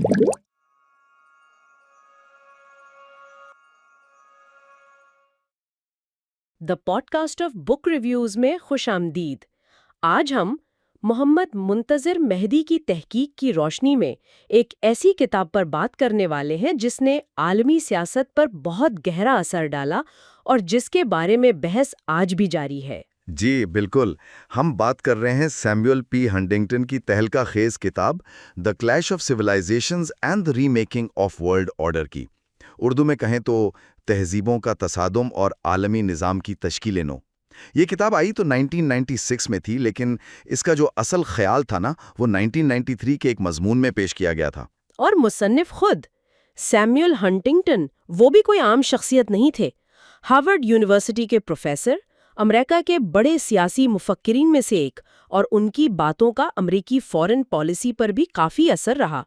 The podcast of book reviews میں خوش آمدید۔ آج ہم محمد منتظر مہدی کی تحقیق کی روشنی میں ایک ایسی کتاب پر بات کرنے والے ہیں جس نے عالمی سیاست پر بہت گہرا اثر ڈالا اور جس کے بارے میں بحث آج بھی جاری ہے۔ جی بالکل، ہم بات کر رہے ہیں سیموئل پی ہنٹنگٹن کی تہلکہ خیز کتاب the clash of civilisations and remaking of world order کی۔ اردو میں کہیں تو تہذیبوں کا تصادم اور عالمی نظام کی تشکیل نو۔ یہ کتاب آئی تو 1996 میں تھی، لیکن اس کا جو اصل خیال تھا نا وہ 1993 کے ایک مضمون میں پیش کیا گیا تھا۔ اور مصنف خود سیموئل ہنٹنگٹن وہ بھی کوئی عام شخصیت نہیں تھے۔ ہارورڈ یونیورسٹی کے پروفیسر، امریکہ کے بڑے سیاسی مفکرین میں سے ایک، اور ان کی باتوں کا امریکی فورن پالیسی پر بھی کافی اثر رہا۔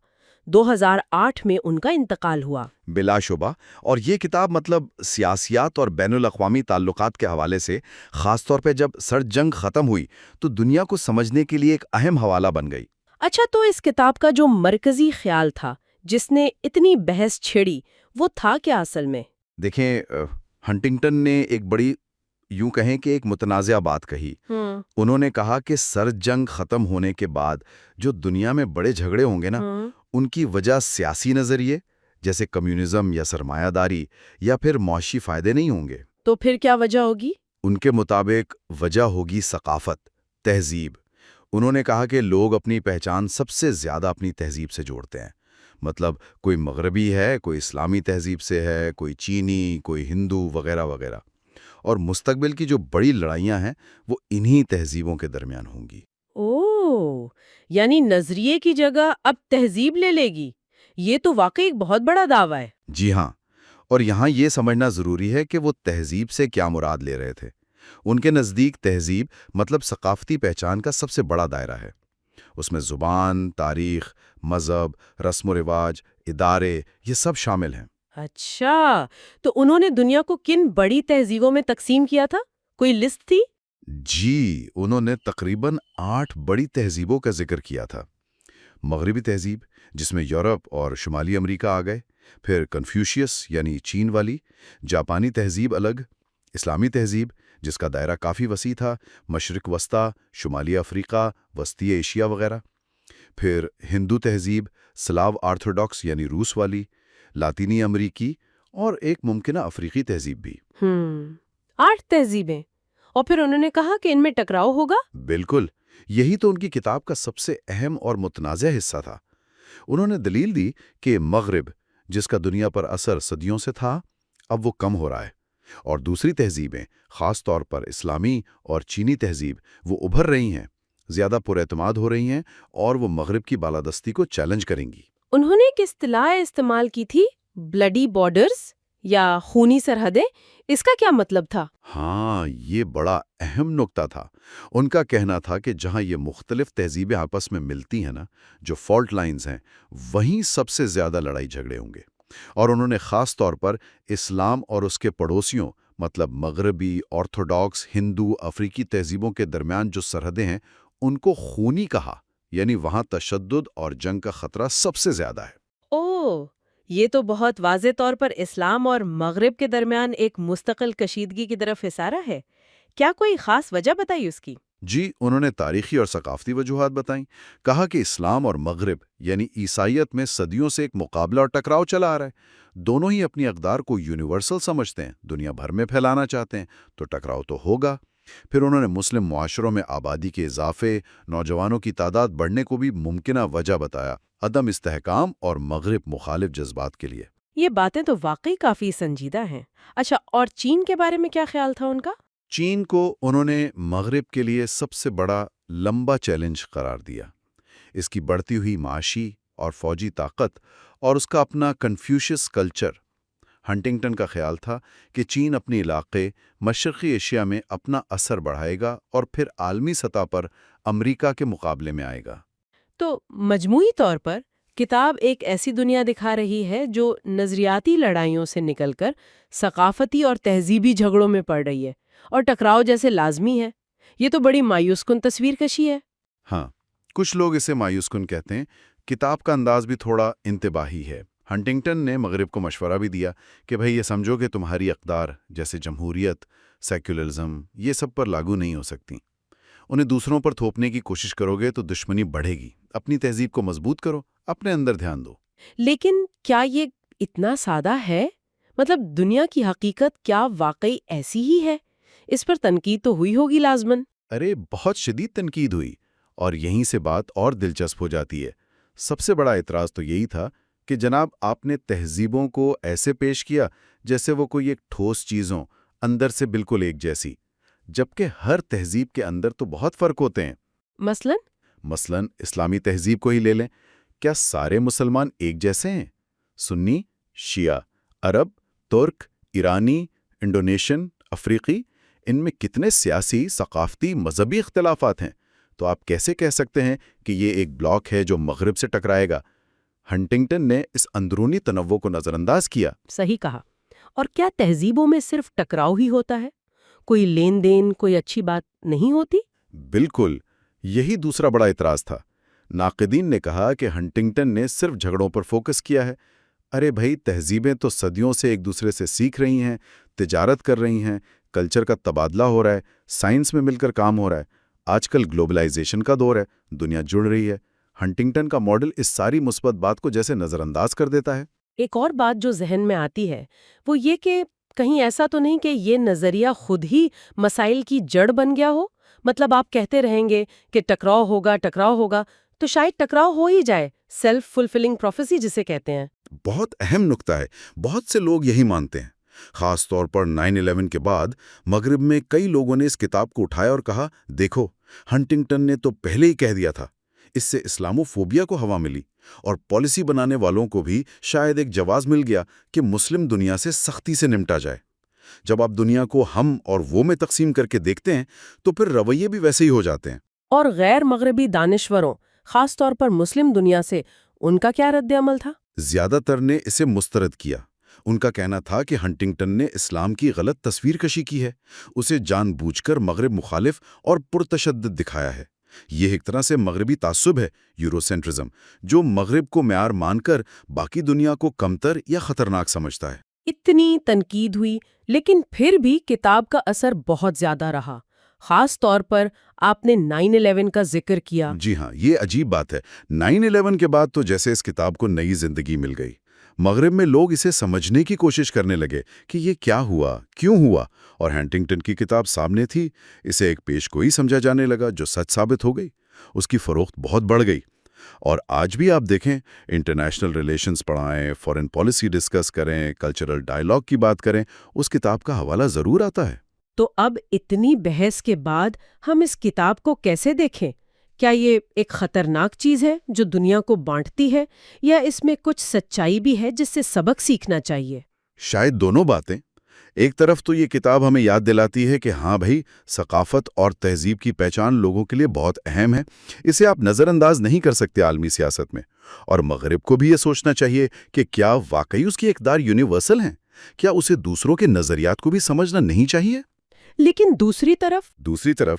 2008 میں ان کا انتقال ہوا۔ بلا شبہ، اور یہ کتاب سیاسیات اور بین الاقوامی تعلقات کے حوالے سے، خاص طور پہ جب سرد جنگ ختم ہوئی تو دنیا کو سمجھنے کے لیے ایک اہم حوالہ بن گئی۔ اچھا، تو اس کتاب کا جو مرکزی خیال تھا جس نے اتنی بحث چھیڑی، وہ تھا کیا اصل میں؟ دیکھیں، ہنٹنگٹن نے ایک بڑی یوں کہیں کہ ایک متنازع بات کہی۔ انہوں نے کہا کہ سرد جنگ ختم ہونے کے بعد جو دنیا میں بڑے جھگڑے ہوں گے نا، ان کی وجہ سیاسی نظریے جیسے کمیونزم یا سرمایہ داری یا پھر معاشی فائدے نہیں ہوں گے۔ تو پھر کیا وجہ ہوگی؟ ان کے مطابق وجہ ہوگی ثقافت، تہذیب۔ انہوں نے کہا کہ لوگ اپنی پہچان سب سے زیادہ اپنی تہذیب سے جوڑتے ہیں۔ کوئی مغربی ہے، کوئی اسلامی تہذیب سے ہے، کوئی چینی، کوئی ہندو وغیرہ وغیرہ، اور مستقبل کی جو بڑی لڑائیاں ہیں وہ انہی تہذیبوں کے درمیان ہوں گی۔ اوہ، یعنی نظریے کی جگہ اب تہذیب لے لے گی۔ یہ تو واقعی ایک بہت بڑا دعویٰ ہے۔ جی ہاں، اور یہاں یہ سمجھنا ضروری ہے کہ وہ تہذیب سے کیا مراد لے رہے تھے۔ ان کے نزدیک تہذیب ثقافتی پہچان کا سب سے بڑا دائرہ ہے۔ اس میں زبان، تاریخ، مذہب، رسم و رواج، ادارے، یہ سب شامل ہیں۔ اچھا، تو انہوں نے دنیا کو کن بڑی تہذیبوں میں تقسیم کیا تھا؟ کوئی لسٹ تھی؟ جی، انہوں نے تقریباً 8 بڑی تہذیبوں کا ذکر کیا تھا۔ مغربی تہذیب، جس میں یورپ اور شمالی امریکہ آ گئے، پھر کنفیوشیس یعنی چین والی، جاپانی تہذیب الگ، اسلامی تہذیب جس کا دائرہ کافی وسیع تھا، مشرق وسطیٰ، شمالی افریقہ، وسطی ایشیا وغیرہ، پھر ہندو تہذیب، سلاو آرتھوڈاکس یعنی روس والی، لاطینی امریکی، اور ایک ممکنہ افریقی تہذیب بھی۔ 8 تہذیبیں، اور پھر انہوں نے کہا کہ ان میں ٹکراؤ ہوگا؟ بالکل، یہی تو ان کی کتاب کا سب سے اہم اور متنازع حصہ تھا۔ انہوں نے دلیل دی کہ مغرب، جس کا دنیا پر اثر صدیوں سے تھا، اب وہ کم ہو رہا ہے، اور دوسری تہذیبیں، خاص طور پر اسلامی اور چینی تہذیب، وہ ابھر رہی ہیں، زیادہ پر اعتماد ہو رہی ہیں، اور وہ مغرب کی بالادستی کو چیلنج کریں گی۔ انہوں نے ایک اصطلاح استعمال کی تھی، بلڈی بارڈرز یا خونی سرحدیں۔ اس کا کیا مطلب تھا؟ ہاں، یہ بڑا اہم نکتہ تھا۔ ان کا کہنا تھا کہ جہاں یہ مختلف تہذیبیں آپس میں ملتی ہیں نا، جو فالٹ لائنز ہیں، وہیں سب سے زیادہ لڑائی جھگڑے ہوں گے۔ اور انہوں نے خاص طور پر اسلام اور اس کے پڑوسیوں، مغربی، آرتھوڈاکس، ہندو، افریقی تہذیبوں کے درمیان جو سرحدیں ہیں، ان کو خونی کہا، یعنی وہاں تشدد اور جنگ کا خطرہ سب سے زیادہ ہے۔ اوہ، یہ تو بہت واضح طور پر اسلام اور مغرب کے درمیان ایک مستقل کشیدگی کی طرف اشارہ ہے۔ کیا کوئی خاص وجہ بتائی اس کی؟ جی، انہوں نے تاریخی اور ثقافتی وجوہات بتائیں۔ کہا کہ اسلام اور مغرب یعنی عیسائیت میں صدیوں سے ایک مقابلہ اور ٹکراؤ چلا آ رہا ہے۔ دونوں ہی اپنی اقدار کو یونیورسل سمجھتے ہیں، دنیا بھر میں پھیلانا چاہتے ہیں، تو ٹکراؤ تو ہوگا۔ پھر انہوں نے مسلم معاشروں میں آبادی کے اضافے، نوجوانوں کی تعداد بڑھنے کو بھی ممکنہ وجہ بتایا، عدم استحکام اور مغرب مخالف جذبات کے لیے۔ یہ باتیں تو واقعی کافی سنجیدہ ہیں۔ اچھا، اور چین کے بارے میں کیا خیال تھا ان کا؟ چین کو انہوں نے مغرب کے لیے سب سے بڑا لمبا چیلنج قرار دیا۔ اس کی بڑھتی ہوئی معاشی اور فوجی طاقت اور اس کا اپنا کنفیوشس کلچر۔ ہنٹنگٹن کا خیال تھا کہ چین اپنے علاقے مشرقی ایشیا میں اپنا اثر بڑھائے گا اور پھر عالمی سطح پر امریکہ کے مقابلے میں آئے گا۔ تو مجموعی طور پر کتاب ایک ایسی دنیا دکھا رہی ہے جو نظریاتی لڑائیوں سے نکل کر ثقافتی اور تہذیبی جھگڑوں میں پڑ رہی ہے، اور ٹکراؤ جیسے لازمی ہے۔ یہ تو بڑی مایوس کن تصویر کشی ہے۔ ہاں، کچھ لوگ اسے مایوس کن کہتے ہیں، کتاب کا انداز بھی تھوڑا انتباہی ہے۔ ہنٹنگٹن نے مغرب کو مشورہ بھی دیا کہ بھئی یہ سمجھو کہ تمہاری اقدار جیسے جمہوریت، سیکولرزم یہ سب پر لاگو نہیں ہو سکتی۔ انہیں دوسروں پر تھوپنے کی کوشش کرو گے تو دشمنی بڑھے گی۔ اپنی تہذیب کو مضبوط کرو، اپنے اندر دھیان دو۔ لیکن کیا یہ اتنا سادہ ہے؟ مطلب دنیا کی حقیقت کیا واقعی ایسی ہی ہے؟ اس پر تنقید تو ہوئی ہوگی لازماً۔ ارے بہت شدید تنقید ہوئی، اور یہیں سے بات اور دلچسپ ہو جاتی ہے۔ سب سے بڑا اعتراض تو یہی تھا کہ جناب آپ نے تہذیبوں کو ایسے پیش کیا جیسے وہ کوئی ایک ٹھوس چیز ہوں، اندر سے بالکل ایک جیسی، جبکہ ہر تہذیب کے اندر تو بہت فرق ہوتے ہیں۔ مثلاً اسلامی تہذیب کو ہی لے لیں، کیا سارے مسلمان ایک جیسے ہیں؟ سنی، شیعہ، عرب، ترک، ایرانی، انڈونیشین، افریقی، ان میں کتنے سیاسی، ثقافتی، مذہبی اختلافات ہیں۔ تو آپ کیسے کہہ سکتے ہیں کہ یہ ایک بلاک ہے جو مغرب سے ٹکرائے گا؟ ہنٹنگٹن نے اس اندرونی تنوع کو نظر انداز کیا۔ صحیح کہا۔ اور کیا تہذیبوں میں صرف ٹکراؤ ہی ہوتا ہے؟ کوئی لین دین، کوئی اچھی بات نہیں ہوتی؟ بالکل، یہی دوسرا بڑا اعتراض تھا۔ ناقدین نے کہا کہ ہنٹنگٹن نے صرف جھگڑوں پر فوکس کیا ہے۔ ارے بھائی، تہذیبیں تو صدیوں سے ایک دوسرے سے سیکھ رہی ہیں، تجارت کر رہی ہیں، کلچر کا تبادلہ ہو رہا ہے، سائنس میں مل کر کام ہو رہا ہے۔ آج کل گلوبلائزیشن کا دور ہے، دنیا جڑ رہی ہے۔ ہنٹنگٹن کا ماڈل اس ساری مثبت بات کو جیسے نظر انداز کر دیتا ہے۔ ایک اور بات جو ذہن میں آتی ہے وہ یہ کہ کہیں ایسا تو نہیں کہ یہ نظریہ خود ہی مسائل کی جڑ بن گیا ہو؟ مطلب آپ کہتے رہیں گے کہ ٹکراؤ ہوگا تو شاید ٹکراؤ ہو ہی جائے، سیلف فلفلنگ پروفیسی جسے کہتے ہیں۔ بہت اہم نکتہ ہے، بہت سے لوگ یہی مانتے ہیں۔ خاص طور پر 9/11 کے بعد مغرب میں کئی لوگوں نے اس کتاب کو اٹھایا اور کہا، دیکھو ہنٹنگٹن نے تو پہلے ہی کہہ دیا تھا۔ اس سے اسلاموفوبیا کو ہوا ملی، اور پالیسی بنانے والوں کو بھی شاید ایک جواز مل گیا کہ مسلم دنیا سے سختی سے نمٹا جائے۔ جب آپ دنیا کو ہم اور وہ میں تقسیم کر کے دیکھتے ہیں تو پھر رویے بھی ویسے ہی ہو جاتے ہیں۔ اور غیر مغربی دانشوروں، خاص طور پر مسلم دنیا سے، ان کا کیا رد عمل تھا؟ زیادہ تر نے اسے مسترد کیا۔ ان کا کہنا تھا کہ ہنٹنگٹن نے اسلام کی غلط تصویر کشی کی ہے، اسے جان بوجھ کر مغرب مخالف اور پرتشدد دکھایا ہے۔ یہ ایک طرح سے مغربی تعصب ہے، یوروسینٹرزم، جو مغرب کو معیار مان کر باقی دنیا کو کمتر یا خطرناک سمجھتا ہے۔ اتنی تنقید ہوئی، لیکن پھر بھی کتاب کا اثر بہت زیادہ رہا۔ خاص طور پر آپ نے 9/11 کا ذکر کیا۔ جی ہاں، یہ عجیب بات ہے۔ 9/11 کے بعد تو جیسے اس کتاب کو نئی زندگی مل گئی۔ مغرب میں لوگ اسے سمجھنے کی کوشش کرنے لگے کہ یہ کیا ہوا، کیوں ہوا، اور ہنٹنگٹن کی کتاب سامنے تھی۔ اسے ایک پیش گوئی سمجھا جانے لگا جو سچ ثابت ہو گئی۔ اس کی فروخت بہت بڑھ گئی، اور آج بھی آپ دیکھیں، انٹرنیشنل ریلیشنز پڑھائیں، فورن پالیسی ڈسکس کریں، کلچرل ڈائیلاگ کی بات کریں، اس کتاب کا حوالہ ضرور آتا ہے۔ تو اب اتنی بحث کے بعد ہم اس کتاب کو کیسے دیکھیں؟ کیا یہ ایک خطرناک چیز ہے جو دنیا کو بانٹتی ہے، یا اس میں کچھ سچائی بھی ہے جس سے سبق سیکھنا چاہیے؟ شاید دونوں باتیں۔ ایک طرف تو یہ کتاب ہمیں یاد دلاتی ہے کہ ہاں بھائی، ثقافت اور تہذیب کی پہچان لوگوں کے لیے بہت اہم ہے، اسے آپ نظر انداز نہیں کر سکتے عالمی سیاست میں۔ اور مغرب کو بھی یہ سوچنا چاہیے کہ کیا واقعی اس کی اقدار یونیورسل ہیں؟ کیا اسے دوسروں کے نظریات کو بھی سمجھنا نہیں چاہیے؟ لیکن دوسری طرف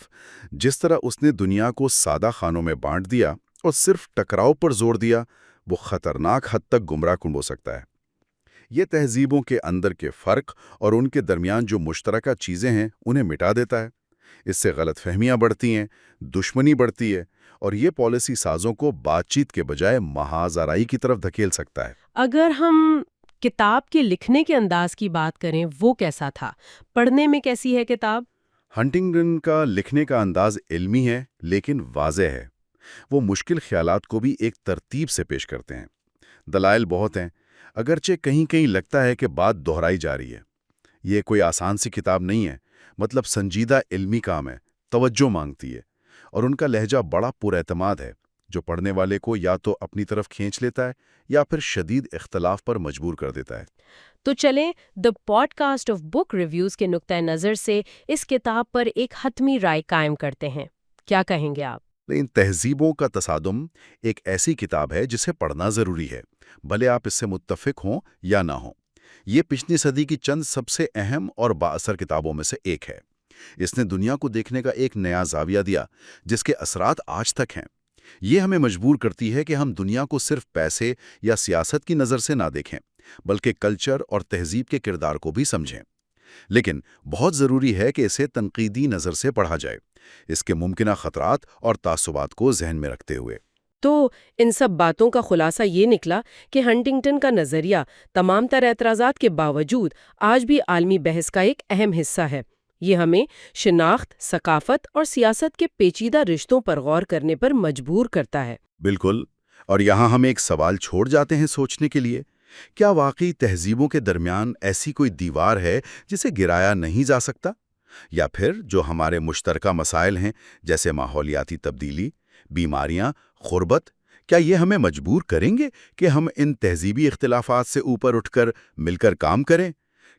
جس طرح اس نے دنیا کو سادہ خانوں میں بانٹ دیا اور صرف ٹکراؤ پر زور دیا، وہ خطرناک حد تک گمراہ کن ہو سکتا ہے۔ یہ تہذیبوں کے اندر کے فرق اور ان کے درمیان جو مشترکہ چیزیں ہیں انہیں مٹا دیتا ہے۔ اس سے غلط فہمیاں بڑھتی ہیں، دشمنی بڑھتی ہے، اور یہ پالیسی سازوں کو بات چیت کے بجائے محاذ آرائی کی طرف دھکیل سکتا ہے۔ اگر ہم کتاب کے لکھنے کے انداز کی بات کریں، وہ کیسا تھا؟ پڑھنے میں کیسی ہے کتاب؟ ہنٹنگٹن کا لکھنے کا انداز علمی ہے لیکن واضح ہے۔ وہ مشکل خیالات کو بھی ایک ترتیب سے پیش کرتے ہیں۔ دلائل بہت ہیں، اگرچہ کہیں کہیں لگتا ہے کہ بات دہرائی جا رہی ہے۔ یہ کوئی آسان سی کتاب نہیں ہے، مطلب سنجیدہ علمی کام ہے، توجہ مانگتی ہے، اور ان کا لہجہ بڑا پر اعتماد ہے جو پڑھنے والے کو یا تو اپنی طرف کھینچ لیتا ہے یا پھر شدید اختلاف پر مجبور کر دیتا ہے۔ تو چلیں the podcast of book reviews کے نقطۂ نظر سے اس کتاب پر ایک حتمی رائے قائم کرتے ہیں۔ کیا کہیں گے آپ؟ لیکن تہذیبوں کا تصادم ایک ایسی کتاب ہے جسے پڑھنا ضروری ہے، بھلے آپ اس سے متفق ہوں یا نہ ہوں۔ یہ پچھلی صدی کی چند سب سے اہم اور بااثر کتابوں میں سے ایک ہے۔ اس نے دنیا کو دیکھنے کا ایک نیا زاویہ دیا جس کے اثرات آج تک ہیں۔ یہ ہمیں مجبور کرتی ہے کہ ہم دنیا کو صرف پیسے یا سیاست کی نظر سے نہ دیکھیں، بلکہ کلچر اور تہذیب کے کردار کو بھی سمجھیں۔ لیکن بہت ضروری ہے کہ اسے تنقیدی نظر سے پڑھا جائے، اس کے ممکنہ خطرات اور تعصبات کو ذہن میں رکھتے ہوئے۔ تو ان سب باتوں کا خلاصہ یہ نکلا کہ ہنٹنگٹن کا نظریہ تمام تر اعتراضات کے باوجود آج بھی عالمی بحث کا ایک اہم حصہ ہے۔ یہ ہمیں شناخت، ثقافت اور سیاست کے پیچیدہ رشتوں پر غور کرنے پر مجبور کرتا ہے۔ بالکل، اور یہاں ہم ایک سوال چھوڑ جاتے ہیں سوچنے کے لیے، کیا واقعی تہذیبوں کے درمیان ایسی کوئی دیوار ہے جسے گرایا نہیں جا سکتا؟ یا پھر جو ہمارے مشترکہ مسائل ہیں جیسے ماحولیاتی تبدیلی، بیماریاں، غربت، کیا یہ ہمیں مجبور کریں گے کہ ہم ان تہذیبی اختلافات سے اوپر اٹھ کر مل کر کام کریں؟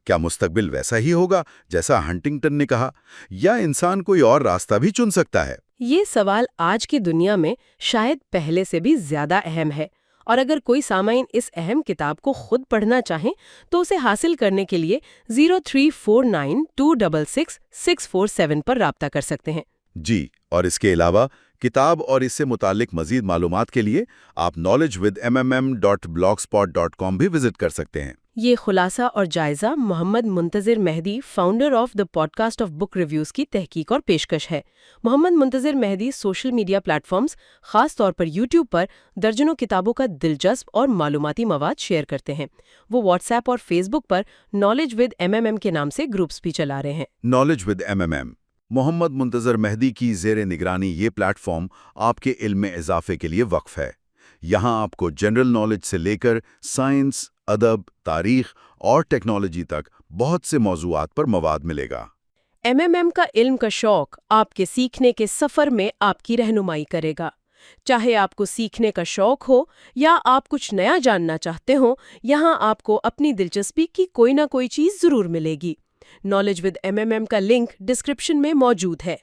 کیا مستقبل ویسا ہی ہوگا جیسا ہنٹنگٹن نے کہا، یا انسان کوئی اور راستہ بھی چن سکتا ہے؟ یہ سوال آج کی دنیا میں شاید پہلے سے بھی زیادہ اہم ہے، اور اگر کوئی سامعین اس اہم کتاب کو خود پڑھنا چاہیں تو اسے حاصل کرنے کے لیے 0349266647 پر رابطہ کر سکتے ہیں۔ جی، اور اس کے علاوہ کتاب اور اس سے متعلق مزید معلومات کے لیے آپ knowledgewithmmm.blogspot.com بھی وزٹ کر سکتے ہیں۔ یہ خلاصہ اور جائزہ Muhammad Muntazir Mahdi, founder of the podcast of book reviews کی تحقیق اور پیشکش ہے۔ Muhammad Muntazir Mahdi social media platforms, خاص طور پر یوٹیوب پر درجنوں کتابوں کا دلچسپ اور معلوماتی مواد شیئر کرتے ہیں۔ وہ واٹس ایپ اور فیس بک پر نالج ود MMM کے نام سے گروپس بھی چلا رہے ہیں۔ نالج ود MMM محمد منتظر مہدی کی زیر نگرانی یہ پلیٹ فارم آپ کے علم میں اضافے کے لیے وقف ہے۔ یہاں آپ کو جنرل نالج سے لے کر سائنس، ادب، تاریخ اور ٹیکنالوجی تک بہت سے موضوعات پر مواد ملے گا۔ MMM کا علم کا شوق آپ کے سیکھنے کے سفر میں آپ کی رہنمائی کرے گا۔ چاہے آپ کو سیکھنے کا شوق ہو یا آپ کچھ نیا جاننا چاہتے ہوں، یہاں آپ کو اپنی دلچسپی کی کوئی نہ کوئی چیز ضرور ملے گی۔ نالج ود MMM کا لنک ڈسکرپشن میں موجود ہے۔